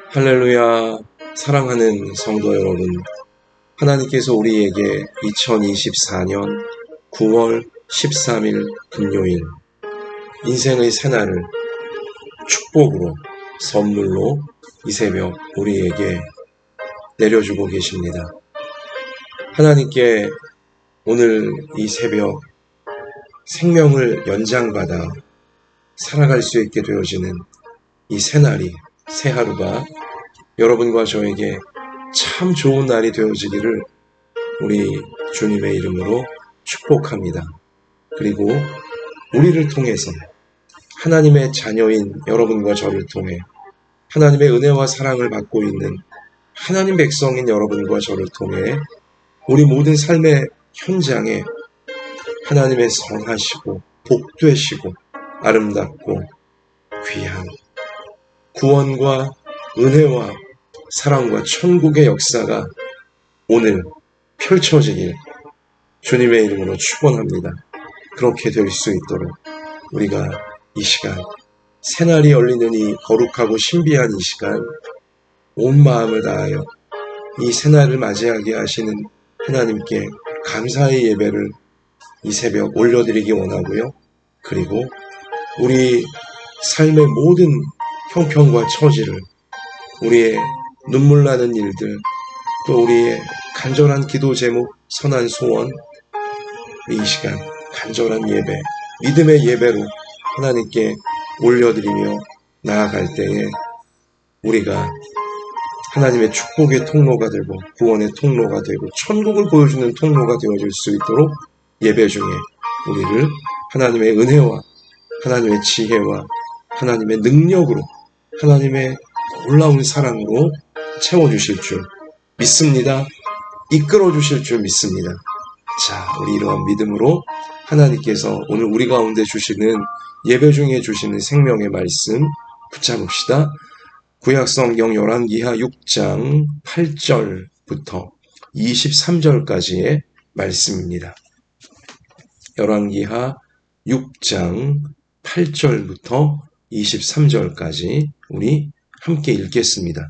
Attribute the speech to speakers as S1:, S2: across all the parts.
S1: 할렐루야. 사랑하는 성도 여러분, 하나님께서 우리에게 2024년 9월 13일 금요일 인생의 새날을 축복으로 선물로 이 새벽 우리에게 내려주고 계십니다. 하나님께 오늘 이 새벽 생명을 연장받아 살아갈 수 있게 되어지는 이 새날이, 새 하루가 여러분과 저에게 참 좋은 날이 되어지기를 우리 주님의 이름으로 축복합니다. 그리고 우리를 통해서 하나님의 자녀인 여러분과 저를 통해 하나님의 은혜와 사랑을 받고 있는 하나님 백성인 여러분과 저를 통해 우리 모든 삶의 현장에 하나님의 선하시고 복되시고 아름답고 귀한 구원과 은혜와 사랑과 천국의 역사가 오늘 펼쳐지길 주님의 이름으로 축원합니다. 그렇게 될 수 있도록 우리가 이 시간, 새날이 열리는 이 거룩하고 신비한 이 시간 온 마음을 다하여 이 새날을 맞이하게 하시는 하나님께 감사의 예배를 이 새벽 올려드리기 원하고요. 그리고 우리 삶의 모든 형편과 처지를, 우리의 눈물 나는 일들, 또 우리의 간절한 기도 제목, 선한 소원, 이 시간 간절한 예배, 믿음의 예배로 하나님께 올려드리며 나아갈 때에 우리가 하나님의 축복의 통로가 되고 구원의 통로가 되고 천국을 보여주는 통로가 되어질 수 있도록 예배 중에 우리를 하나님의 은혜와 하나님의 지혜와 하나님의 능력으로 하나님의 놀라운 사랑으로 채워주실 줄 믿습니다. 이끌어 주실 줄 믿습니다. 자, 우리 이러한 믿음으로 하나님께서 오늘 우리 가운데 주시는 예배 중에 주시는 생명의 말씀 붙잡읍시다. 구약성경 열왕기하 6장 8절부터 23절까지의 말씀입니다. 열왕기하 6장 8절부터 23절까지 우리 함께 읽겠습니다.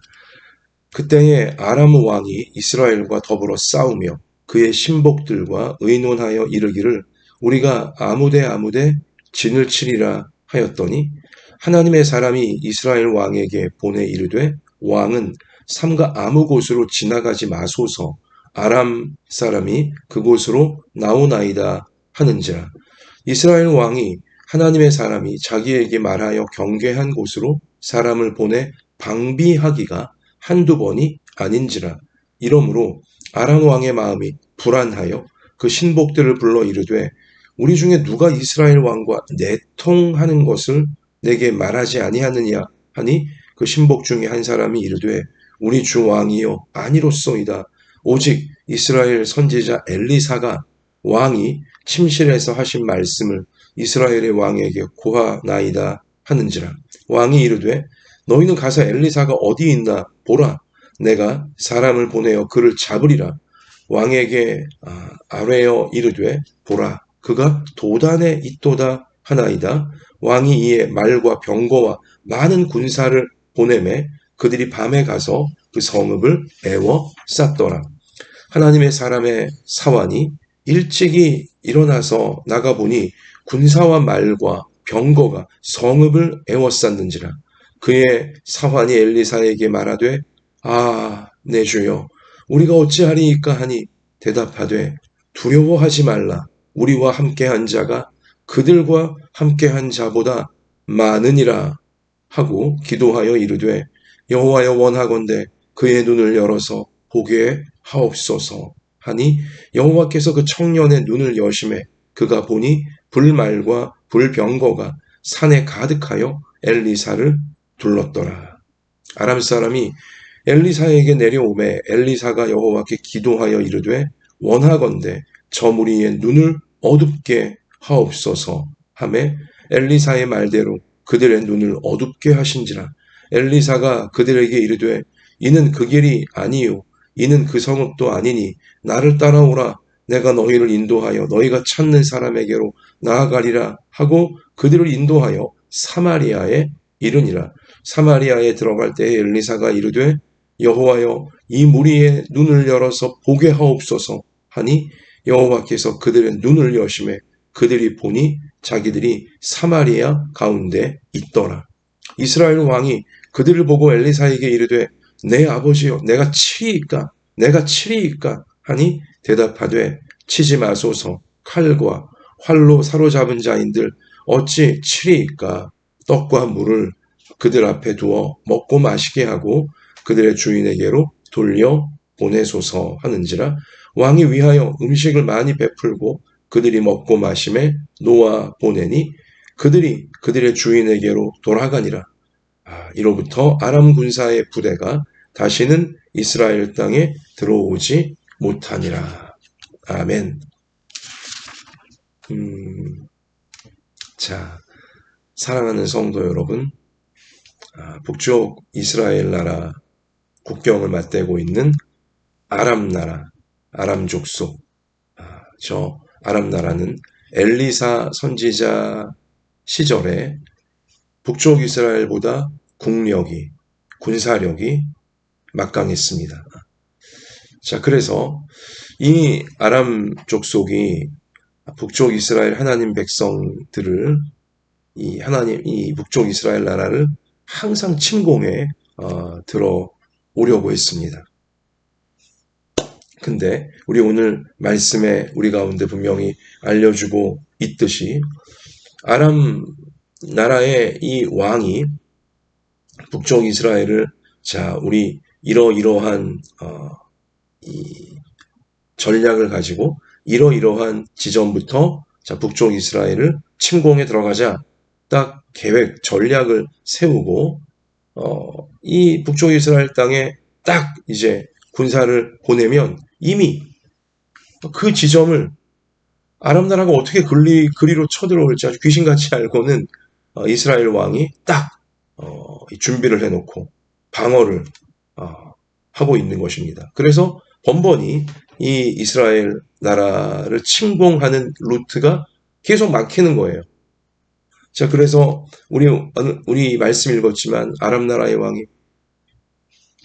S1: 그때에 아람 왕이 이스라엘과 더불어 싸우며 그의 신복들과 의논하여 이르기를 우리가 아무데 진을 치리라 하였더니 하나님의 사람이 이스라엘 왕에게 보내 이르되 왕은 삼가 아무 곳으로 지나가지 마소서 아람 사람이 그곳으로 나오나이다 하는지라. 이스라엘 왕이 하나님의 사람이 자기에게 말하여 경계한 곳으로 사람을 보내 방비하기가 한두 번이 아닌지라. 이러므로 아람 왕의 마음이 불안하여 그 신복들을 불러 이르되 우리 중에 누가 이스라엘 왕과 내통하는 것을 내게 말하지 아니하느냐 하니 그 신복 중에 한 사람이 이르되 우리 주 왕이요 아니로소이다. 오직 이스라엘 선지자 엘리사가 왕이 침실에서 하신 말씀을 이스라엘의 왕에게 고하나이다 하는지라. 왕이 이르되 너희는 가서 엘리사가 어디 있나 보라. 내가 사람을 보내어 그를 잡으리라. 왕에게 아뢰어 이르되 보라. 그가 도단에 있도다 하나이다. 왕이 이에 말과 병거와 많은 군사를 보내매 그들이 밤에 가서 그 성읍을 애워 쌌더라. 하나님의 사람의 사환이 일찍이 일어나서 나가보니 군사와 말과 병거가 성읍을 애워쌌는지라. 그의 사환이 엘리사에게 말하되 내 주여 우리가 어찌하리이까 하니 대답하되 두려워하지 말라. 우리와 함께한 자가 그들과 함께한 자보다 많으니라 하고 기도하여 이르되 여호와여 원하건대 그의 눈을 열어서 보게 하옵소서 하니 여호와께서 그 청년의 눈을 여심해 그가 보니 불말과 불병거가 산에 가득하여 엘리사를 둘렀더라. 아람 사람이 엘리사에게 내려오매 엘리사가 여호와께 기도하여 이르되 원하건대 저 무리의 눈을 어둡게 하옵소서 하매 엘리사의 말대로 그들의 눈을 어둡게 하신지라. 엘리사가 그들에게 이르되 이는 그 길이 아니요 이는 그 성읍도 아니니 나를 따라오라. 내가 너희를 인도하여 너희가 찾는 사람에게로 나아가리라 하고 그들을 인도하여 사마리아에 이르니라. 사마리아에 들어갈 때에 엘리사가 이르되 여호와여 이 무리의 눈을 열어서 보게 하옵소서 하니 여호와께서 그들의 눈을 여심해 그들이 보니 자기들이 사마리아 가운데 있더라. 이스라엘 왕이 그들을 보고 엘리사에게 이르되 내 아버지여 내가 치리이까 내가 치리이까 하니 대답하되 치지 마소서 칼과 활로 사로잡은 자인들 어찌 치리이까 떡과 물을 그들 앞에 두어 먹고 마시게 하고 그들의 주인에게로 돌려 보내소서 하는지라 왕이 위하여 음식을 많이 베풀고 그들이 먹고 마심에 놓아 보내니 그들이 그들의 주인에게로 돌아가니라. 이로부터 아람 군사의 부대가 다시는 이스라엘 땅에 들어오지 못하니라. 아멘. 자, 사랑하는 성도 여러분, 북쪽 이스라엘 나라 국경을 맞대고 있는 아람 나라, 아람 족속, 저 아람 나라는 엘리사 선지자 시절에 북쪽 이스라엘보다 국력이, 군사력이 막강했습니다. 자, 그래서 이 아람 족속이 북쪽 이스라엘 하나님 백성들을 이 북쪽 이스라엘 나라를 항상 침공해 들어오려고 했습니다. 근데 우리 오늘 말씀에 우리 가운데 분명히 알려주고 있듯이 아람 나라의 이 왕이 북쪽 이스라엘을 자 우리 이러이러한 이 전략을 가지고 이러이러한 지점부터 자 북쪽 이스라엘을 침공해 들어가자 딱 계획 전략을 세우고 이 북쪽 이스라엘 땅에 딱 이제 군사를 보내면 이미 그 지점을 아람 나라가 어떻게 그리로 쳐들어올지 아주 귀신같이 알고는 이스라엘 왕이 딱 준비를 해놓고 방어를 하고 있는 것입니다. 그래서 번번이 이 이스라엘 나라를 침공하는 루트가 계속 막히는 거예요. 자, 그래서 우리 말씀 읽었지만 아람 나라의 왕이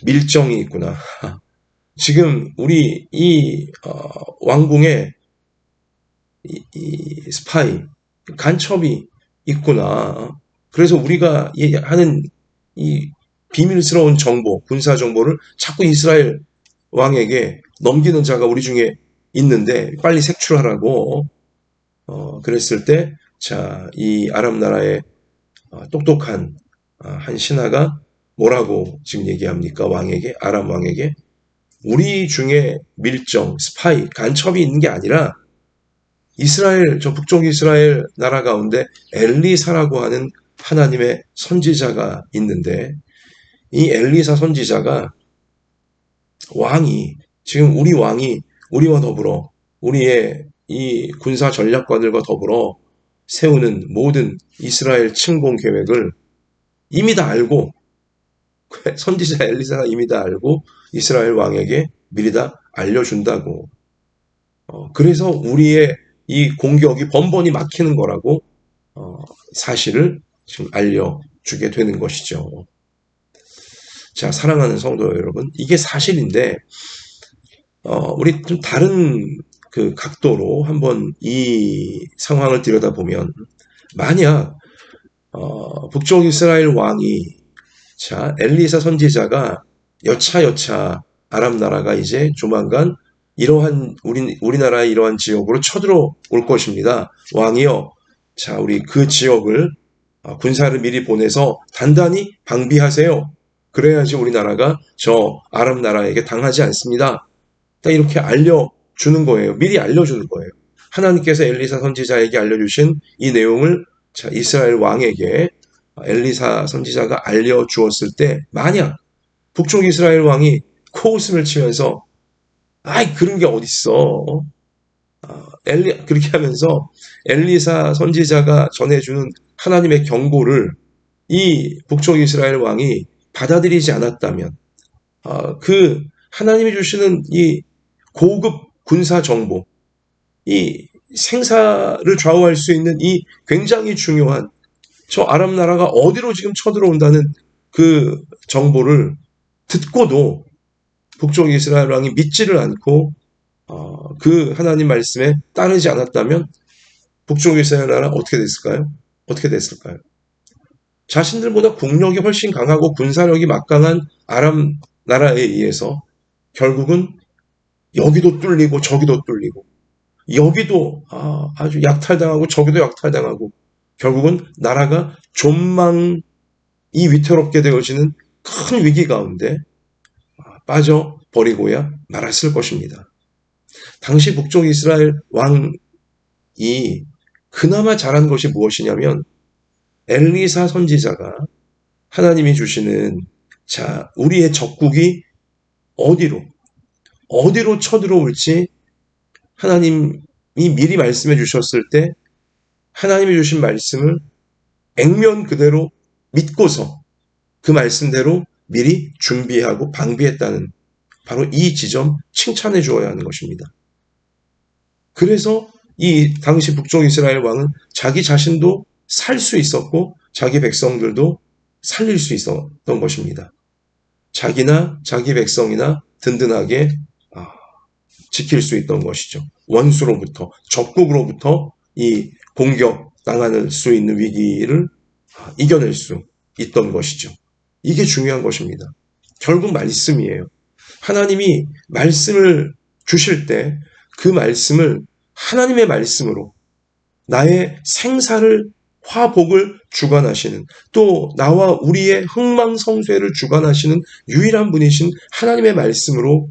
S1: 밀정이 있구나. 지금 우리 이 왕궁에 이 스파이 간첩이 있구나. 그래서 우리가 하는 이 비밀스러운 정보, 군사 정보를 자꾸 이스라엘 왕에게 넘기는 자가 우리 중에 있는데 빨리 색출하라고 그랬을 때, 자, 이 아람 나라의 똑똑한 한 신하가 뭐라고 지금 얘기합니까? 왕에게, 아람 왕에게 우리 중에 밀정, 스파이, 간첩이 있는 게 아니라 이스라엘, 저 북쪽 이스라엘 나라 가운데 엘리사라고 하는 하나님의 선지자가 있는데 이 엘리사 선지자가 지금 우리 왕이 우리와 더불어 우리의 이 군사 전략관들과 더불어 세우는 모든 이스라엘 침공 계획을 이미 다 알고 선지자 엘리사가 이미 다 알고 이스라엘 왕에게 미리 다 알려준다고. 그래서 우리의 이 공격이 번번이 막히는 거라고 사실을 지금 알려주게 되는 것이죠. 자, 사랑하는 성도 여러분, 이게 사실인데 우리 좀 다른 그 각도로 한번 이 상황을 들여다보면 만약 북쪽 이스라엘 왕이 자 엘리사 선지자가 여차여차 아람 나라가 이제 조만간 이러한 우리나라의 이러한 지역으로 쳐들어올 것입니다. 왕이여, 자 우리 그 지역을 군사를 미리 보내서 단단히 방비하세요. 그래야지 우리나라가 저 아람 나라에게 당하지 않습니다. 딱 이렇게 알려주는 거예요. 미리 알려주는 거예요. 하나님께서 엘리사 선지자에게 알려주신 이 내용을 자 이스라엘 왕에게 엘리사 선지자가 알려주었을 때 만약 북쪽 이스라엘 왕이 코웃음을 치면서 아이 그런 게 어딨어. 그렇게 하면서 엘리사 선지자가 전해주는 하나님의 경고를 이 북쪽 이스라엘 왕이 받아들이지 않았다면 그 하나님이 주시는 이 고급 군사 정보, 이 생사를 좌우할 수 있는 이 굉장히 중요한 저 아람 나라가 어디로 지금 쳐들어온다는 그 정보를 듣고도 북쪽 이스라엘 왕이 믿지를 않고 그 하나님 말씀에 따르지 않았다면 북쪽 이스라엘 나라 어떻게 됐을까요? 어떻게 됐을까요? 자신들보다 국력이 훨씬 강하고 군사력이 막강한 아람 나라에 의해서 결국은 여기도 뚫리고 저기도 뚫리고 여기도 아주 약탈당하고 저기도 약탈당하고 결국은 나라가 존망이 위태롭게 되어지는 큰 위기 가운데 빠져버리고야 말았을 것입니다. 당시 북쪽 이스라엘 왕이 그나마 잘한 것이 무엇이냐면 엘리사 선지자가 하나님이 주시는 우리의 적국이 어디로 쳐들어올지 하나님이 미리 말씀해 주셨을 때 하나님이 주신 말씀을 액면 그대로 믿고서 그 말씀대로 미리 준비하고 방비했다는 바로 이 지점 칭찬해 주어야 하는 것입니다. 그래서 이 당시 북쪽 이스라엘 왕은 자기 자신도 살 수 있었고 자기 백성들도 살릴 수 있었던 것입니다. 자기나 자기 백성이나 든든하게 지킬 수 있던 것이죠. 원수로부터 적국으로부터 이 공격당할 수 있는 위기를 이겨낼 수 있던 것이죠. 이게 중요한 것입니다. 결국 말씀이에요. 하나님이 말씀을 주실 때 그 말씀을 하나님의 말씀으로 나의 생사를 화복을 주관하시는 또 나와 우리의 흥망성쇠를 주관하시는 유일한 분이신 하나님의 말씀으로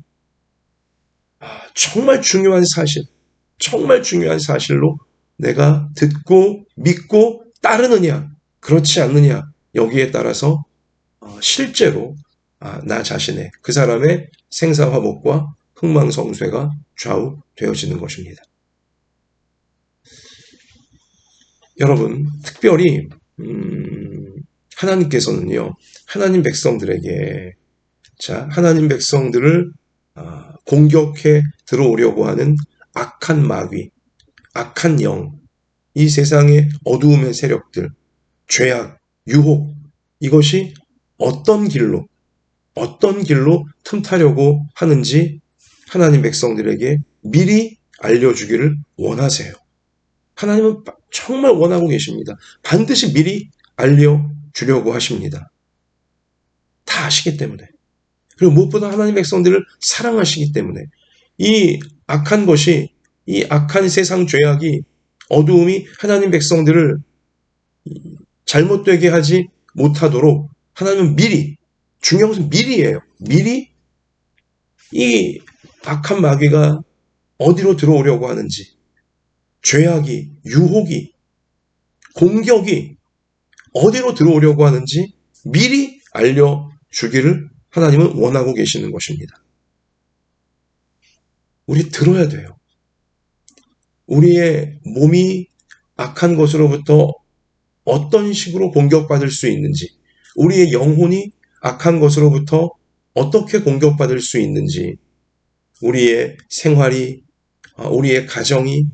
S1: 정말 중요한 사실로 내가 듣고 믿고 따르느냐 그렇지 않느냐 여기에 따라서 실제로 나 자신의 그 사람의 생사화복과 흥망성쇠가 좌우되어지는 것입니다. 여러분 특별히 하나님께서는요 하나님 백성들에게 하나님 백성들을 공격해 들어오려고 하는 악한 마귀, 악한 영, 이 세상의 어두움의 세력들, 죄악, 유혹 이것이 어떤 길로 틈타려고 하는지 하나님 백성들에게 미리 알려주기를 원하세요. 하나님은 정말 원하고 계십니다. 반드시 미리 알려주려고 하십니다. 다 아시기 때문에. 그리고 무엇보다 하나님 백성들을 사랑하시기 때문에 이 악한 것이 이 악한 세상 죄악이 어두움이 하나님 백성들을 잘못되게 하지 못하도록 하나님은 미리 중요한 것은 미리예요. 미리 이 악한 마귀가 어디로 들어오려고 하는지 죄악이 유혹이 공격이 어디로 들어오려고 하는지 미리 알려주기를 하나님은 원하고 계시는 것입니다. 우리 들어야 돼요. 우리의 몸이 악한 것으로부터 어떤 식으로 공격받을 수 있는지, 우리의 영혼이 악한 것으로부터 어떻게 공격받을 수 있는지, 우리의 생활이, 우리의 가정이,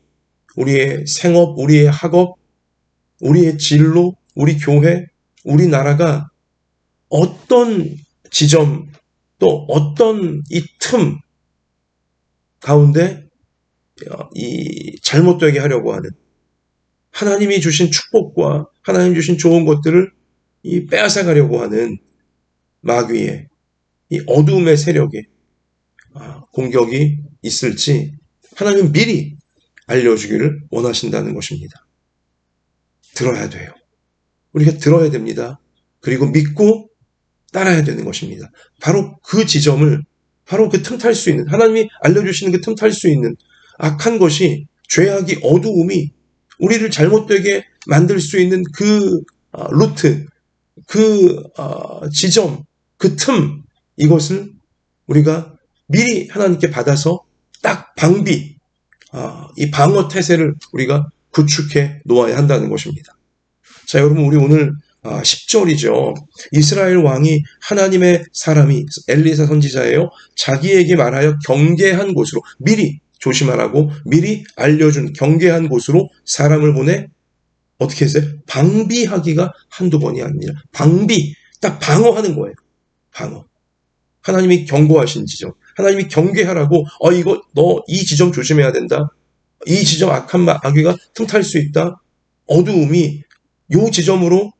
S1: 우리의 생업, 우리의 학업, 우리의 진로, 우리 교회, 우리 나라가 어떤 지점 또 어떤 이 틈 가운데 이 잘못되게 하려고 하는 하나님이 주신 축복과 하나님 주신 좋은 것들을 이 빼앗아가려고 하는 마귀의 이 어두움의 세력의 공격이 있을지 하나님은 미리 알려주기를 원하신다는 것입니다. 들어야 돼요. 우리가 들어야 됩니다. 그리고 믿고 따라야 되는 것입니다. 바로 그 지점을 바로 그 틈탈 수 있는 하나님이 알려주시는 그 틈탈 수 있는 악한 것이 죄악이 어두움이 우리를 잘못되게 만들 수 있는 그 루트 그 지점 그 틈 이것을 우리가 미리 하나님께 받아서 딱 방비 이 방어 태세를 우리가 구축해 놓아야 한다는 것입니다. 자 여러분 우리 오늘 10절이죠. 이스라엘 왕이 하나님의 사람이 엘리사 선지자예요. 자기에게 말하여 경계한 곳으로 미리 조심하라고 미리 알려준 경계한 곳으로 사람을 보내 어떻게 했어요? 방비하기가 한두 번이 아니라 방비, 딱 방어하는 거예요. 방어. 하나님이 경고하신 지점, 하나님이 경계하라고, 이거 너 이 지점 조심해야 된다. 이 지점 악한 마귀가 틈탈 수 있다. 어두움이 요 지점으로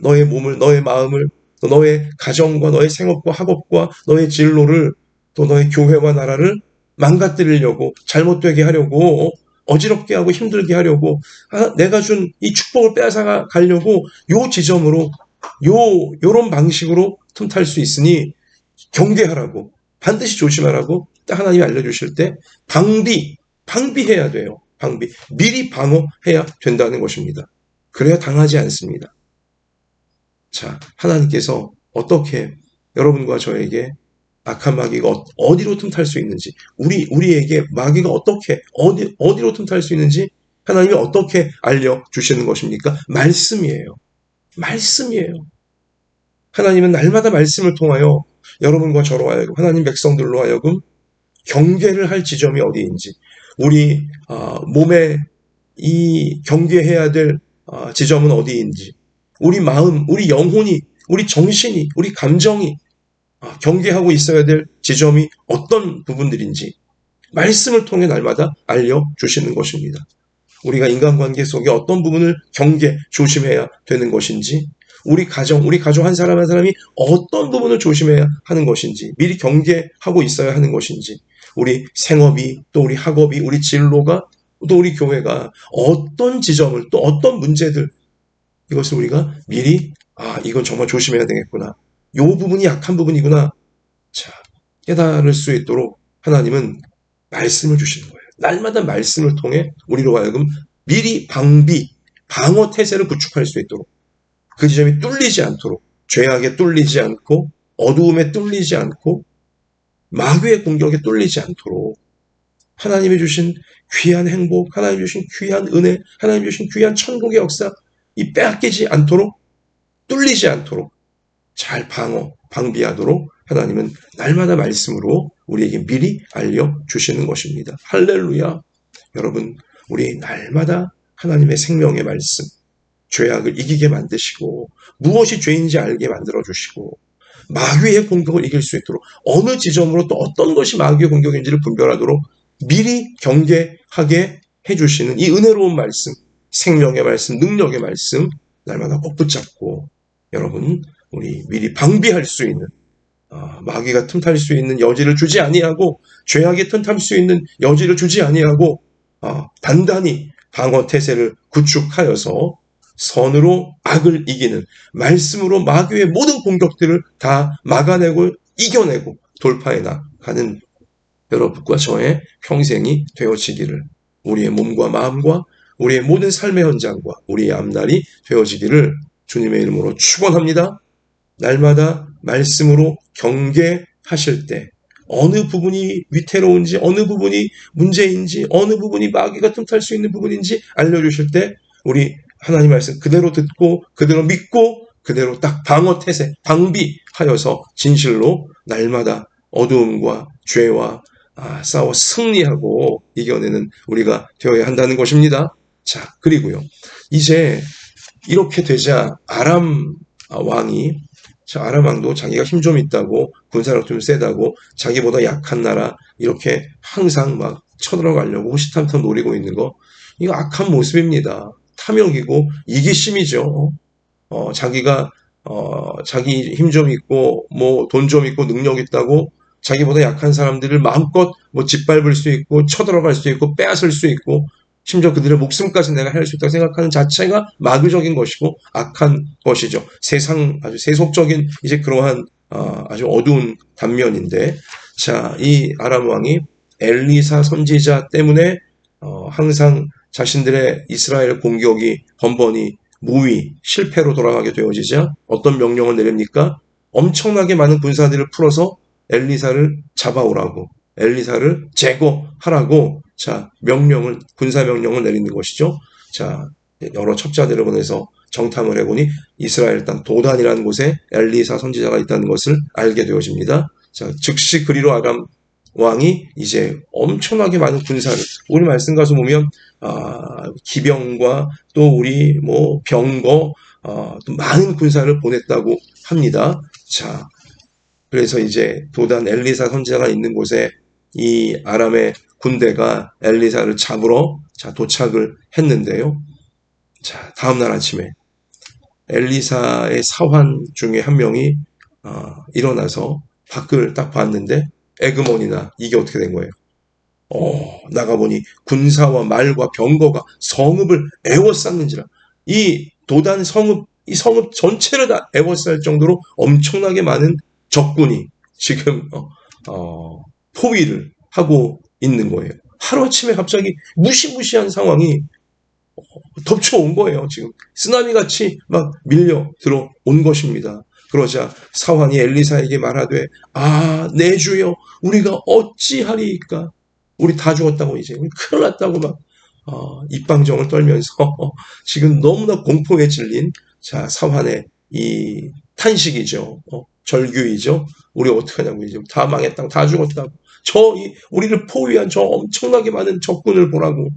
S1: 너의 몸을, 너의 마음을, 또 너의 가정과 너의 생업과 학업과 너의 진로를, 또 너의 교회와 나라를 망가뜨리려고, 잘못되게 하려고, 어지럽게 하고 힘들게 하려고, 내가 준 이 축복을 빼앗아 가려고 요 지점으로, 요런 방식으로 틈탈 수 있으니 경계하라고, 반드시 조심하라고 딱 하나님이 알려주실 때 방비해야 돼요. 미리 방어해야 된다는 것입니다. 그래야 당하지 않습니다. 자, 하나님께서 어떻게 여러분과 저에게 악한 마귀가 어디로 틈탈 수 있는지, 우리에게 마귀가 어떻게 어디로 틈탈 수 있는지 하나님이 어떻게 알려주시는 것입니까? 말씀이에요. 말씀이에요. 하나님은 날마다 말씀을 통하여 여러분과 저로 하여금, 하나님 백성들로 하여금 경계를 할 지점이 어디인지, 우리 몸에 이 경계해야 될 지점은 어디인지, 우리 마음, 우리 영혼이, 우리 정신이, 우리 감정이 경계하고 있어야 될 지점이 어떤 부분들인지 말씀을 통해 날마다 알려주시는 것입니다. 우리가 인간관계 속에 어떤 부분을 조심해야 되는 것인지, 우리 가정 한 사람 한 사람이 어떤 부분을 조심해야 하는 것인지, 미리 경계하고 있어야 하는 것인지, 우리 생업이, 또 우리 학업이, 우리 진로가, 또 우리 교회가 어떤 지점을, 또 어떤 문제들, 이것을 우리가 미리 이건 정말 조심해야 되겠구나, 이 부분이 약한 부분이구나, 자, 깨달을 수 있도록 하나님은 말씀을 주시는 거예요. 날마다 말씀을 통해 우리로 하여금 미리 방어 태세를 구축할 수 있도록, 그 지점이 뚫리지 않도록, 죄악에 뚫리지 않고, 어두움에 뚫리지 않고, 마귀의 공격에 뚫리지 않도록 하나님이 주신 귀한 행복, 하나님이 주신 귀한 은혜, 하나님이 주신 귀한 천국의 역사, 이 빼앗기지 않도록, 뚫리지 않도록 잘 방비하도록 하나님은 날마다 말씀으로 우리에게 미리 알려주시는 것입니다. 할렐루야. 여러분, 우리 날마다 하나님의 생명의 말씀, 죄악을 이기게 만드시고, 무엇이 죄인지 알게 만들어주시고, 마귀의 공격을 이길 수 있도록, 어느 지점으로 또 어떤 것이 마귀의 공격인지를 분별하도록 미리 경계하게 해주시는 이 은혜로운 말씀, 생명의 말씀, 능력의 말씀, 날마다 꼭 붙잡고, 여러분, 우리 미리 방비할 수 있는, 마귀가 틈탈 수 있는 여지를 주지 아니하고, 죄악이 틈탈 수 있는 여지를 주지 아니하고, 단단히 방어 태세를 구축하여서 선으로 악을 이기는, 말씀으로 마귀의 모든 공격들을 다 막아내고 이겨내고 돌파해 나가는 여러분과 저의 평생이 되어지기를, 우리의 몸과 마음과 우리의 모든 삶의 현장과 우리의 앞날이 되어지기를 주님의 이름으로 축원합니다. 날마다 말씀으로 경계하실 때 어느 부분이 위태로운지, 어느 부분이 문제인지, 어느 부분이 마귀가 틈탈 수 있는 부분인지 알려주실 때 우리 하나님 말씀 그대로 듣고, 그대로 믿고, 그대로 딱 방어 태세, 방비하여서 진실로 날마다 어두움과 죄와 싸워 승리하고 이겨내는 우리가 되어야 한다는 것입니다. 자, 그리고요, 이제 이렇게 되자 아람 왕도 자기가 힘 좀 있다고, 군사력 좀 세다고, 자기보다 약한 나라 이렇게 항상 막 쳐들어가려고 호시탐탐 노리고 있는 거, 이거 악한 모습입니다. 탐욕이고 이기심이죠. 자기가 자기 힘 좀 있고, 뭐 돈 좀 있고, 능력 있다고 자기보다 약한 사람들을 마음껏 뭐 짓밟을 수 있고, 쳐들어갈 수 있고, 빼앗을 수 있고, 심지어 그들의 목숨까지 내가 할 수 있다고 생각하는 자체가 마귀적인 것이고 악한 것이죠. 아주 세속적인 이제 그러한 아주 어두운 단면인데, 자, 이 아람 왕이 엘리사 선지자 때문에 항상 자신들의 이스라엘 공격이 번번이 무위, 실패로 돌아가게 되어지자 어떤 명령을 내립니까? 엄청나게 많은 군사들을 풀어서 엘리사를 잡아오라고, 엘리사를 제거하라고, 자, 군사 명령을 내리는 것이죠. 자, 여러 첩자들을 보내서 정탐을 해보니 이스라엘 땅 도단이라는 곳에 엘리사 선지자가 있다는 것을 알게 되어집니다. 자, 즉시 그리로 아람 왕이 이제 엄청나게 많은 군사를, 우리 말씀 가서 보면 기병과 또 우리 뭐 병거, 또 많은 군사를 보냈다고 합니다. 자, 그래서 이제 도단 엘리사 선지자가 있는 곳에 이 아람의 군대가 엘리사를 잡으러 도착을 했는데요. 자, 다음날 아침에 엘리사의 사환 중에 한 명이 일어나서 밖을 딱 봤는데 에그몬이나 이게 어떻게 된 거예요? 나가보니 군사와 말과 병거가 성읍을 에워쌌는지라. 이 도단 성읍, 이 성읍 전체를 다 에워쌀 정도로 엄청나게 많은 적군이 지금 포위를 하고 있는 거예요. 하루아침에 갑자기 무시무시한 상황이 덮쳐온 거예요. 지금 쓰나미같이 막 밀려 들어온 것입니다. 그러자 사환이 엘리사에게 말하되 내 주여 우리가 어찌하리이까. 우리 다 죽었다고, 이제 우리 큰일 났다고 막 입방정을 떨면서 지금 너무나 공포에 질린 사환의 이 탄식이죠. 절규이죠. 우리 어떡하냐고, 이제 다 망했다고, 다 죽었다고, 우리를 포위한 저 엄청나게 많은 적군을 보라고.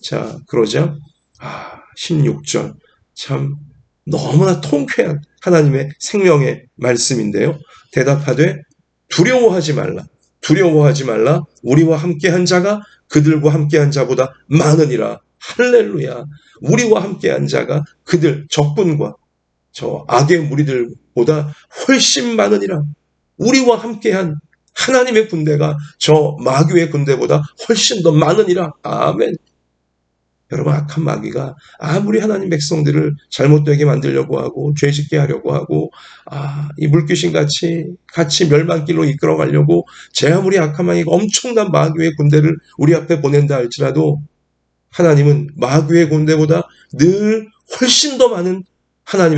S1: 자, 그러자 16절 참 너무나 통쾌한 하나님의 생명의 말씀인데요. 대답하되 두려워하지 말라. 두려워하지 말라. 우리와 함께한 자가 그들과 함께한 자보다 많으니라. 할렐루야. 우리와 함께한 자가 그들 적군과 저 악의 무리들보다 훨씬 많으니라. 우리와 함께한 하나님의 군대가 저 마귀의 군대보다 훨씬 더 많으니라. 아멘. 여러분, 악한 마귀가 아무리 하나님 백성들을 잘못되게 만들려고 하고 죄짓게 하려고 하고 이 물귀신같이 멸망길로 이끌어가려고 제 아무리 악한 마귀가 엄청난 마귀의 군대를 우리 앞에 보낸다 할지라도 하나님은 마귀의 군대보다 늘 훨씬 더 많은 하나님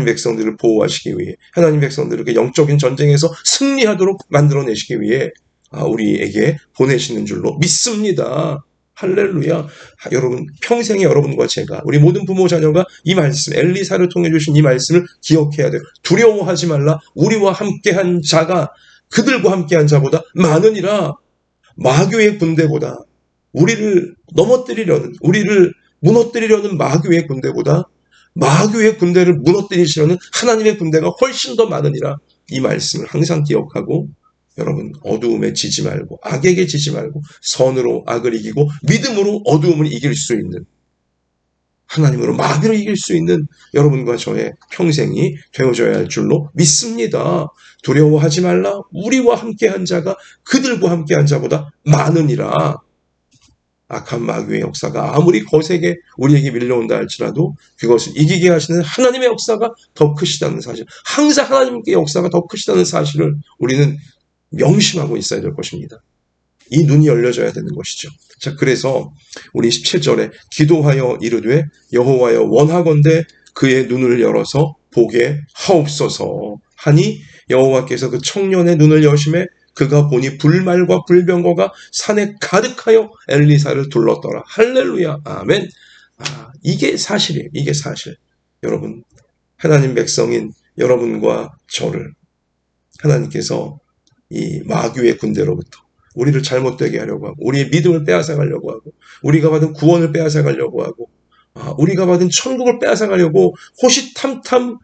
S1: 백성들을 보호하시기 위해, 하나님 백성들을 영적인 전쟁에서 승리하도록 만들어내시기 위해 우리에게 보내시는 줄로 믿습니다. 할렐루야. 여러분, 평생에 여러분과 제가, 우리 모든 부모 자녀가 이 말씀, 엘리사를 통해 주신 이 말씀을 기억해야 돼요. 두려워하지 말라. 우리와 함께한 자가 그들과 함께한 자보다 많으니라. 마귀의 군대보다, 우리를 넘어뜨리려는, 우리를 무너뜨리려는 마귀의 군대보다 마귀의 군대를 무너뜨리시려는 하나님의 군대가 훨씬 더 많으니라. 이 말씀을 항상 기억하고, 여러분, 어두움에 지지 말고, 악에게 지지 말고, 선으로 악을 이기고 믿음으로 어두움을 이길 수 있는, 하나님으로 마귀를 이길 수 있는 여러분과 저의 평생이 되어져야 할 줄로 믿습니다. 두려워하지 말라. 우리와 함께한 자가 그들과 함께한 자보다 많으니라. 악한 마귀의 역사가 아무리 거세게 우리에게 밀려온다 할지라도 그것을 이기게 하시는 하나님의 역사가 더 크시다는 사실, 항상 하나님의 역사가 더 크시다는 사실을 우리는 명심하고 있어야 될 것입니다. 이 눈이 열려져야 되는 것이죠. 자, 그래서 우리 17절에 기도하여 이르되 여호와여 원하건대 그의 눈을 열어서 보게 하옵소서 하니 여호와께서 그 청년의 눈을 여심해 그가 보니 불말과 불병거가 산에 가득하여 엘리사를 둘렀더라. 할렐루야. 아멘. 이게 사실이에요. 이게 사실. 여러분, 하나님 백성인 여러분과 저를 하나님께서 이 마귀의 군대로부터 우리를 잘못되게 하려고 하고, 우리의 믿음을 빼앗아가려고 하고, 우리가 받은 구원을 빼앗아가려고 하고, 우리가 받은 천국을 빼앗아가려고 호시탐탐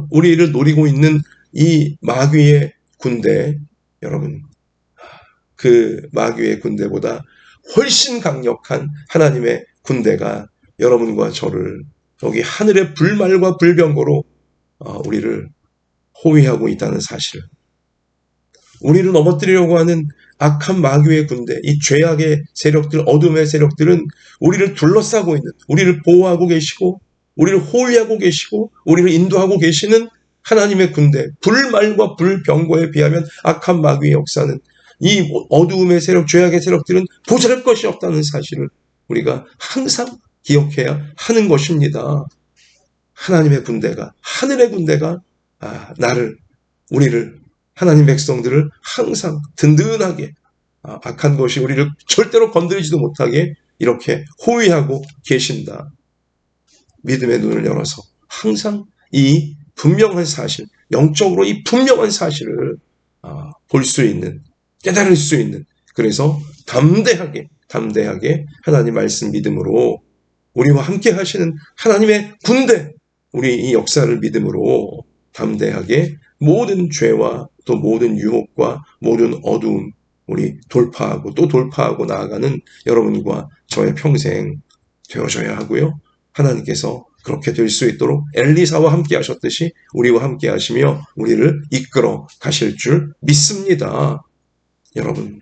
S1: 우리를 노리고 있는 이 마귀의 군대, 여러분, 그 마귀의 군대보다 훨씬 강력한 하나님의 군대가 여러분과 저를 여기 하늘의 불말과 불병거로 우리를 호위하고 있다는 사실, 우리를 넘어뜨리려고 하는 악한 마귀의 군대, 이 죄악의 세력들, 어둠의 세력들은 우리를 둘러싸고 있는, 우리를 보호하고 계시고, 우리를 호위하고 계시고, 우리를 인도하고 계시는 하나님의 군대, 불말과 불병거에 비하면 악한 마귀의 역사는, 이 어두움의 세력, 죄악의 세력들은 보잘 것이 없다는 사실을 우리가 항상 기억해야 하는 것입니다. 하나님의 군대가, 하늘의 군대가 우리를, 하나님 백성들을 항상 든든하게, 악한 것이 우리를 절대로 건드리지도 못하게 이렇게 호위하고 계신다. 믿음의 눈을 열어서 항상 이 분명한 사실, 영적으로 이 분명한 사실을 볼 수 있는, 깨달을 수 있는, 그래서 담대하게 하나님 말씀 믿음으로 우리와 함께 하시는 하나님의 군대, 우리 이 역사를 믿음으로 담대하게 모든 죄와 또 모든 유혹과 모든 어두움, 우리 돌파하고 또 돌파하고 나아가는 여러분과 저의 평생 되어져야 하고요. 하나님께서 그렇게 될 수 있도록 엘리사와 함께 하셨듯이 우리와 함께 하시며 우리를 이끌어 가실 줄 믿습니다. 여러분,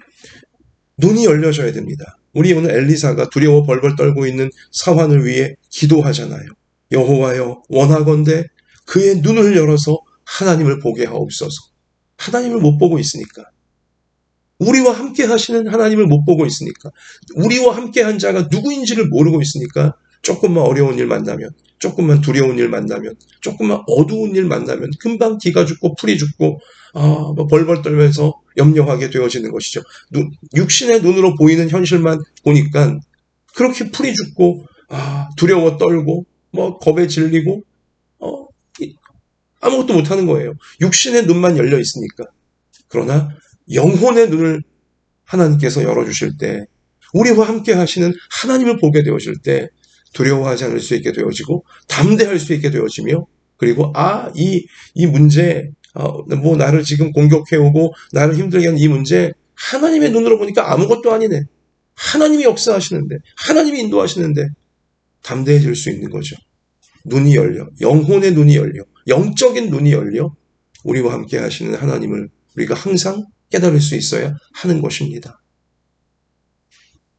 S1: 눈이 열려져야 됩니다. 우리 오늘 엘리사가 두려워 벌벌 떨고 있는 사환을 위해 기도하잖아요. 여호와여, 원하건대 그의 눈을 열어서 하나님을 보게 하옵소서. 하나님을 못 보고 있으니까. 우리와 함께 하시는 하나님을 못 보고 있으니까. 우리와 함께 한 자가 누구인지를 모르고 있으니까 조금만 어려운 일 만나면, 조금만 두려운 일 만나면, 조금만 어두운 일 만나면 금방 기가 죽고 풀이 죽고 벌벌 떨면서 염려하게 되어지는 것이죠. 육신의 눈으로 보이는 현실만 보니까 그렇게 풀이 죽고 두려워 떨고 겁에 질리고 아무것도 못하는 거예요. 육신의 눈만 열려 있으니까. 그러나 영혼의 눈을 하나님께서 열어주실 때, 우리와 함께 하시는 하나님을 보게 되어질 때 두려워하지 않을 수 있게 되어지고 담대할 수 있게 되어지며, 그리고 이 문제, 나를 지금 공격해오고 나를 힘들게 하는 이 문제, 하나님의 눈으로 보니까 아무것도 아니네. 하나님이 역사하시는데, 하나님이 인도하시는데 담대해질 수 있는 거죠. 눈이 열려, 영혼의 눈이 열려, 영적인 눈이 열려 우리와 함께 하시는 하나님을 우리가 항상 깨달을 수 있어야 하는 것입니다.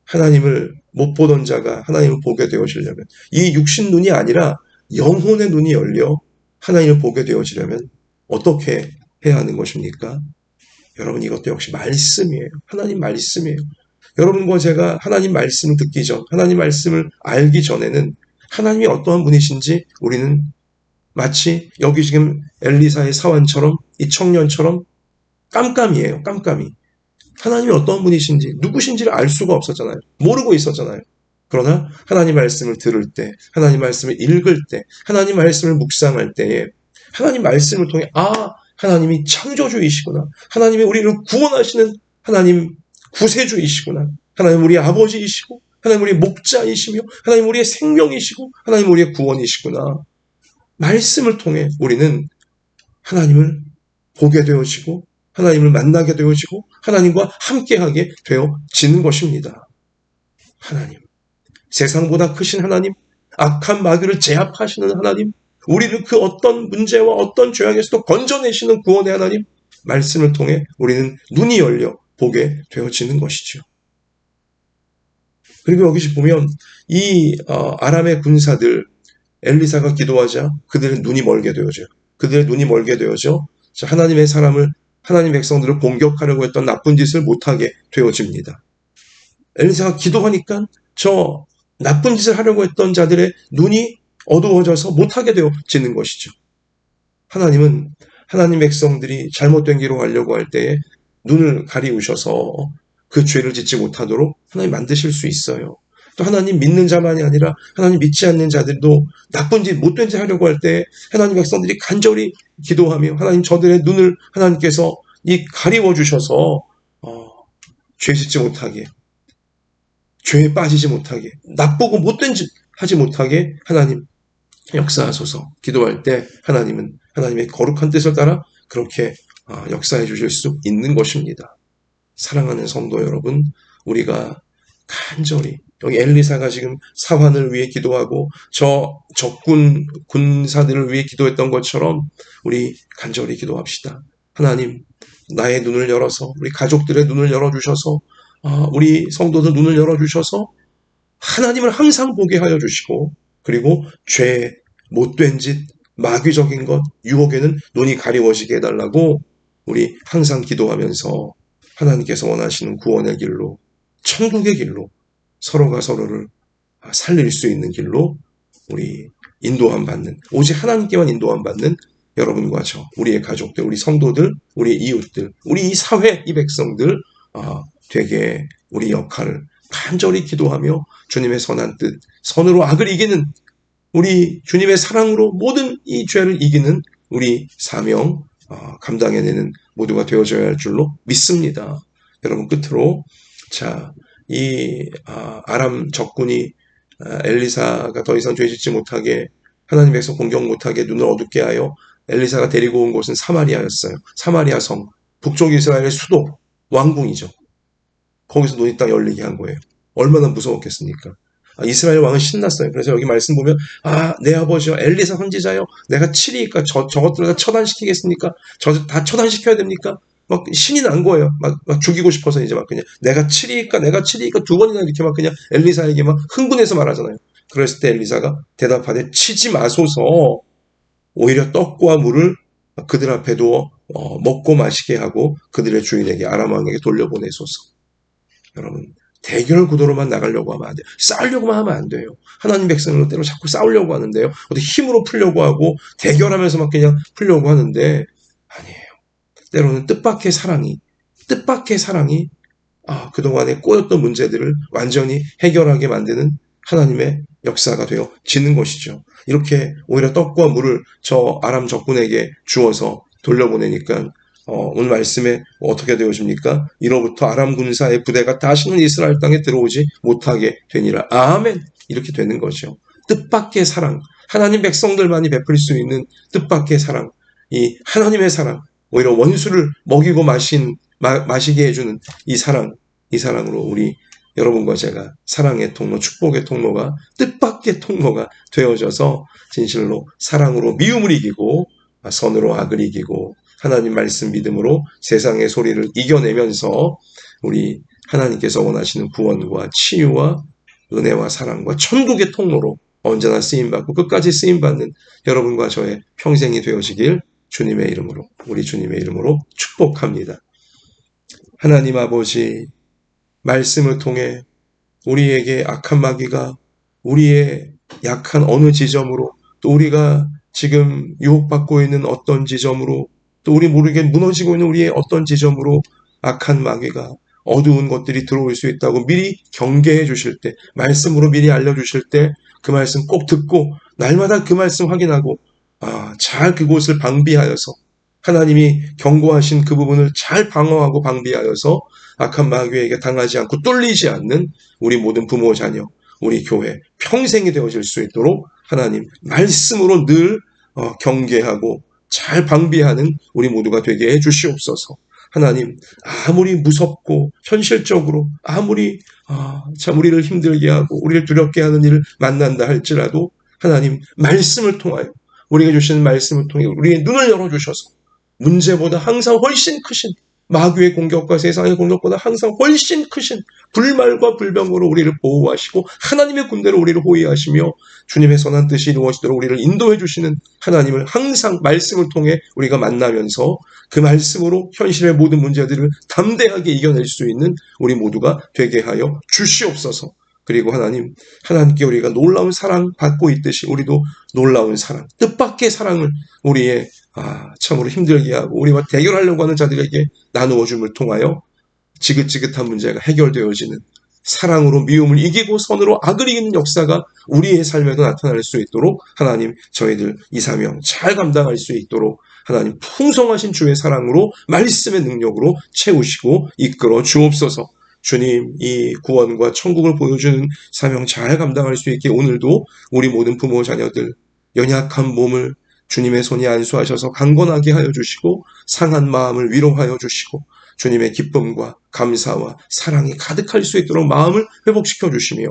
S1: 하나님을 못 보던 자가 하나님을 보게 되어지려면, 이 육신 눈이 아니라 영혼의 눈이 열려 하나님을 보게 되어지려면 어떻게 해야 하는 것입니까? 여러분, 이것도 역시 말씀이에요. 하나님 말씀이에요. 여러분과 제가 하나님 말씀을 듣기 전, 하나님 말씀을 알기 전에는 하나님이 어떠한 분이신지 우리는 마치 여기 지금 엘리사의 사환처럼, 이 청년처럼 깜깜이에요. 깜깜이. 하나님이 어떤 분이신지, 누구신지를 알 수가 없었잖아요. 모르고 있었잖아요. 그러나 하나님 말씀을 들을 때, 하나님 말씀을 읽을 때, 하나님 말씀을 묵상할 때에 하나님 말씀을 통해 하나님이 창조주이시구나. 하나님이 우리를 구원하시는 하나님 구세주이시구나. 하나님 우리의 아버지이시고, 하나님 우리의 목자이시며, 하나님 우리의 생명이시고, 하나님 우리의 구원이시구나. 말씀을 통해 우리는 하나님을 보게 되어지고 하나님을 만나게 되어지고 하나님과 함께하게 되어지는 것입니다. 하나님, 세상보다 크신 하나님, 악한 마귀를 제압하시는 하나님, 우리를 그 어떤 문제와 어떤 죄악에서도 건져내시는 구원의 하나님, 말씀을 통해 우리는 눈이 열려 보게 되어지는 것이죠. 그리고 여기 보면 이 아람의 군사들, 엘리사가 기도하자 그들의 눈이 멀게 되어져요. 그들의 눈이 멀게 되어져 하나님의 사람을, 하나님 백성들을 공격하려고 했던 나쁜 짓을 못하게 되어집니다. 엘리사가 기도하니까 저 나쁜 짓을 하려고 했던 자들의 눈이 어두워져서 못하게 되어지는 것이죠. 하나님은 하나님 백성들이 잘못된 길로 가려고 할 때에 눈을 가리우셔서 그 죄를 짓지 못하도록 하나님 만드실 수 있어요. 또 하나님 믿는 자만이 아니라 하나님 믿지 않는 자들도 나쁜 짓, 못된 짓 하려고 할 때 하나님 백성들이 간절히 기도하며 하나님 저들의 눈을 하나님께서 가리워 주셔서 죄 짓지 못하게, 죄에 빠지지 못하게, 나쁘고 못된 짓 하지 못하게 하나님 역사하소서. 기도할 때 하나님은 하나님의 거룩한 뜻을 따라 그렇게 역사해 주실 수 있는 것입니다. 사랑하는 성도 여러분, 우리가 간절히 여기 엘리사가 지금 사환을 위해 기도하고 저 적군 군사들을 위해 기도했던 것처럼 우리 간절히 기도합시다. 하나님, 나의 눈을 열어서 우리 가족들의 눈을 열어주셔서 우리 성도들 눈을 열어주셔서 하나님을 항상 보게 하여 주시고, 그리고 죄, 못된 짓, 마귀적인 것, 유혹에는 눈이 가리워지게 해달라고 우리 항상 기도하면서 하나님께서 원하시는 구원의 길로, 천국의 길로, 서로가 서로를 살릴 수 있는 길로 우리 인도함 받는, 오직 하나님께만 인도함 받는 여러분과 저, 우리의 가족들, 우리 성도들, 우리 이웃들, 우리 이 사회, 이 백성들 되게 우리 역할을 간절히 기도하며 주님의 선한 뜻, 선으로 악을 이기는, 우리 주님의 사랑으로 모든 이 죄를 이기는 우리 사명 감당해내는 모두가 되어져야 할 줄로 믿습니다. 여러분, 끝으로 자, 이 아람 적군이 엘리사가 더 이상 죄짓지 못하게, 하나님 백성 공격 못하게 눈을 어둡게 하여 엘리사가 데리고 온 곳은 사마리아였어요. 사마리아 성, 북쪽 이스라엘의 수도, 왕궁이죠. 거기서 논의 땅 열리게 한 거예요. 얼마나 무서웠겠습니까? 이스라엘 왕은 신났어요. 그래서 여기 말씀 보면, 내 아버지요, 엘리사 선지자요, 내가 치리니까 저것들을 다 처단시키겠습니까? 저 다 처단시켜야 됩니까? 막 신이 난 거예요. 막 죽이고 싶어서 이제 막 그냥 내가 치리니까 두 번이나 이렇게 막 그냥 엘리사에게 막 흥분해서 말하잖아요. 그랬을 때 엘리사가 대답하되, 치지 마소서. 오히려 떡과 물을 그들 앞에 두어 먹고 마시게 하고 그들의 주인에게, 아람 왕에게 돌려보내소서. 여러분, 대결 구도로만 나가려고 하면 안 돼요. 싸우려고만 하면 안 돼요. 하나님 백성으로 때로 자꾸 싸우려고 하는데요. 어떻게 힘으로 풀려고 하고 대결하면서 막 그냥 풀려고 하는데, 아니에요. 때로는 뜻밖의 사랑이 그동안에 꼬였던 문제들을 완전히 해결하게 만드는 하나님의 역사가 되어지는 것이죠. 이렇게 오히려 떡과 물을 저 아람 적군에게 주어서 돌려보내니까 오늘 말씀에 어떻게 되어집니까? 이로부터 아람 군사의 부대가 다시는 이스라엘 땅에 들어오지 못하게 되니라. 아멘. 이렇게 되는 거죠. 뜻밖의 사랑, 하나님 백성들만이 베풀 수 있는 뜻밖의 사랑, 이 하나님의 사랑, 오히려 원수를 먹이고 마시게 해주는 이 사랑으로 우리 여러분과 제가 사랑의 통로, 축복의 통로가, 뜻밖의 통로가 되어져서 진실로 사랑으로 미움을 이기고 선으로 악을 이기고 하나님 말씀 믿음으로 세상의 소리를 이겨내면서 우리 하나님께서 원하시는 구원과 치유와 은혜와 사랑과 천국의 통로로 언제나 쓰임받고 끝까지 쓰임받는 여러분과 저의 평생이 되어지길 우리 주님의 이름으로 축복합니다. 하나님 아버지, 말씀을 통해 우리에게 악한 마귀가 우리의 약한 어느 지점으로, 또 우리가 지금 유혹받고 있는 어떤 지점으로, 또 우리 모르게 무너지고 있는 우리의 어떤 지점으로 악한 마귀가, 어두운 것들이 들어올 수 있다고 미리 경계해 주실 때, 말씀으로 미리 알려주실 때 그 말씀 꼭 듣고 날마다 그 말씀 확인하고 잘 그곳을 방비하여서, 하나님이 경고하신 그 부분을 잘 방어하고 방비하여서 악한 마귀에게 당하지 않고 뚫리지 않는 우리 모든 부모 자녀, 우리 교회 평생이 되어질 수 있도록 하나님 말씀으로 늘 경계하고 잘 방비하는 우리 모두가 되게 해 주시옵소서. 하나님, 아무리 무섭고 현실적으로 아무리 참 우리를 힘들게 하고 우리를 두렵게 하는 일을 만난다 할지라도 하나님 말씀을 통하여, 우리에게 주시는 말씀을 통해 우리의 눈을 열어주셔서 문제보다 항상 훨씬 크신, 마귀의 공격과 세상의 공격보다 항상 훨씬 크신 불말과 불병으로 우리를 보호하시고 하나님의 군대로 우리를 호위하시며 주님의 선한 뜻이 이루어지도록 우리를 인도해 주시는 하나님을 항상 말씀을 통해 우리가 만나면서 그 말씀으로 현실의 모든 문제들을 담대하게 이겨낼 수 있는 우리 모두가 되게 하여 주시옵소서. 그리고 하나님께 우리가 놀라운 사랑 받고 있듯이 우리도 놀라운 사랑, 뜻밖의 사랑을 우리의 참으로 힘들게 하고 우리와 대결하려고 하는 자들에게 나누어 줌을 통하여 지긋지긋한 문제가 해결되어지는, 사랑으로 미움을 이기고 선으로 악을 이기는 역사가 우리의 삶에도 나타날 수 있도록 하나님, 저희들 이 사명 잘 감당할 수 있도록 하나님 풍성하신 주의 사랑으로, 말씀의 능력으로 채우시고 이끌어 주옵소서. 주님, 이 구원과 천국을 보여주는 사명 잘 감당할 수 있게 오늘도 우리 모든 부모 자녀들 연약한 몸을 주님의 손이 안수하셔서 강건하게 하여 주시고 상한 마음을 위로하여 주시고 주님의 기쁨과 감사와 사랑이 가득할 수 있도록 마음을 회복시켜 주시며,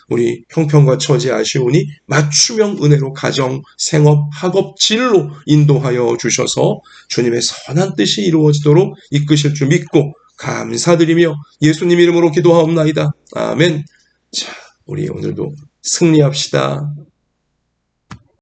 S1: 우리 형편과 처지 아쉬우니 맞춤형 은혜로 가정, 생업, 학업, 진로 인도하여 주셔서 주님의 선한 뜻이 이루어지도록 이끄실 줄 믿고 감사드리며 예수님 이름으로 기도하옵나이다. 아멘. 자, 우리 오늘도 승리합시다.